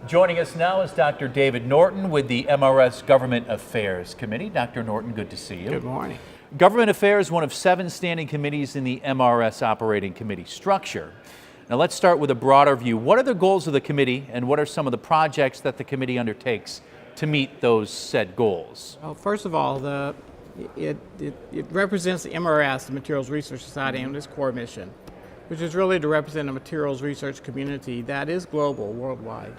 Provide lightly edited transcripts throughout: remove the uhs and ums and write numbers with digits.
Joining us now is Dr. David Norton with the MRS Government Affairs Committee. Dr. Norton, good to see you. Good morning. Government Affairs is one of 7 standing committees in the MRS Operating Committee structure. Now let's start with a broader view. What are the goals of the committee, and what are some of the projects that the committee undertakes to meet those said goals? Well, first of all, it represents the MRS, the Materials Research Society, and its core mission, which is really to represent a materials research community that is global, worldwide.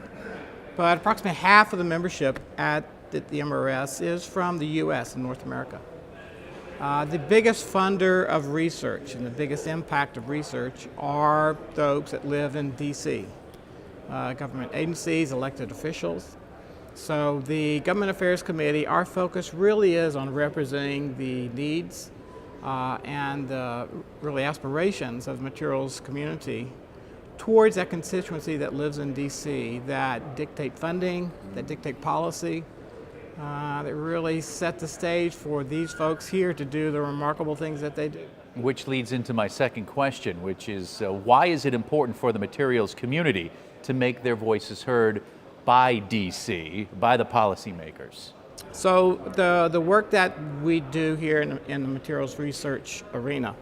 But approximately half of the membership at the MRS is from the U.S. and North America. The biggest funder of research and the biggest impact of research are those that live in D.C., government agencies, elected officials. So the Government Affairs Committee, our focus really is on representing the needs and really aspirations of the materials community towards that constituency that lives in D.C. that dictate funding, that dictate policy, that really set the stage for these folks here to do the remarkable things that they do. Which leads into my second question, which is why is it important for the materials community to make their voices heard by D.C., by the policymakers? So the work that we do here in the materials research arena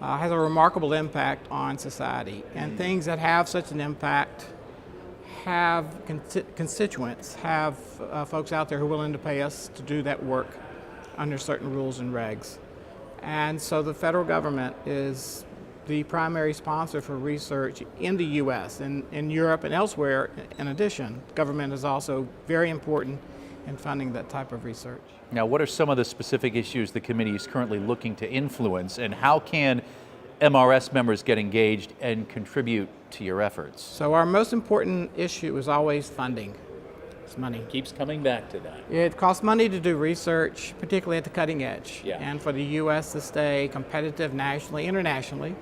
has a remarkable impact on society, and things that have such an impact have constituents, have folks out there who are willing to pay us to do that work under certain rules and regs. And so the federal government is the primary sponsor for research in the U.S. and in Europe and elsewhere. In addition, government is also very important in funding that type of research. Now, what are some of the specific issues the committee is currently looking to influence, and how can MRS members get engaged and contribute to your efforts? So our most important issue is always funding. It's money. Keeps coming back to that. It costs money to do research, particularly at the cutting edge. Yeah. And for the U.S. to stay competitive nationally, internationally,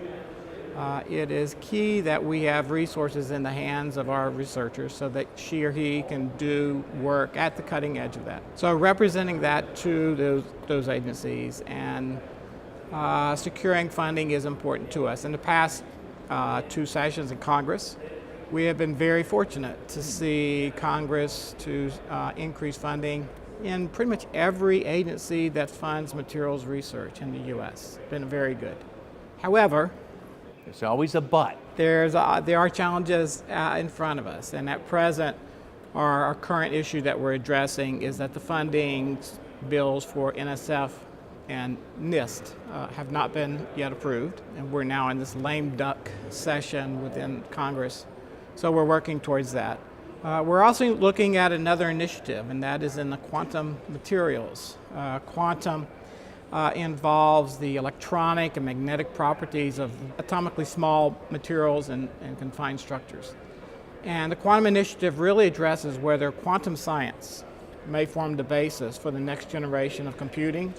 it is key that we have resources in the hands of our researchers so that she or he can do work at the cutting edge of that. So representing that to those agencies and securing funding is important to us. In the past 2 sessions in Congress, we have been very fortunate to see Congress to increase funding in pretty much every agency that funds materials research in the U.S. It's been very good. However, there's always a but. there are challenges in front of us, and at present, our current issue that we're addressing is that the funding bills for NSF and NIST have not been yet approved, and we're now in this lame duck session within Congress. So we're working towards that. We're also looking at another initiative, and that is in the quantum materials. Quantum involves the electronic and magnetic properties of atomically small materials and confined structures. And the quantum initiative really addresses whether quantum science may form the basis for the next generation of computing,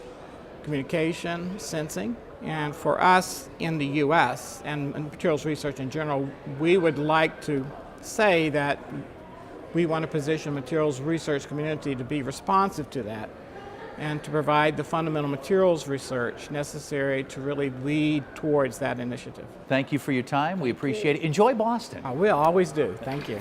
communication, sensing. And for us in the U.S. and materials research in general, we would like to say that we want to position the materials research community to be responsive to that and to provide the fundamental materials research necessary to really lead towards that initiative. Thank you for your time. We appreciate it. Enjoy Boston. I will, always do. Thank you.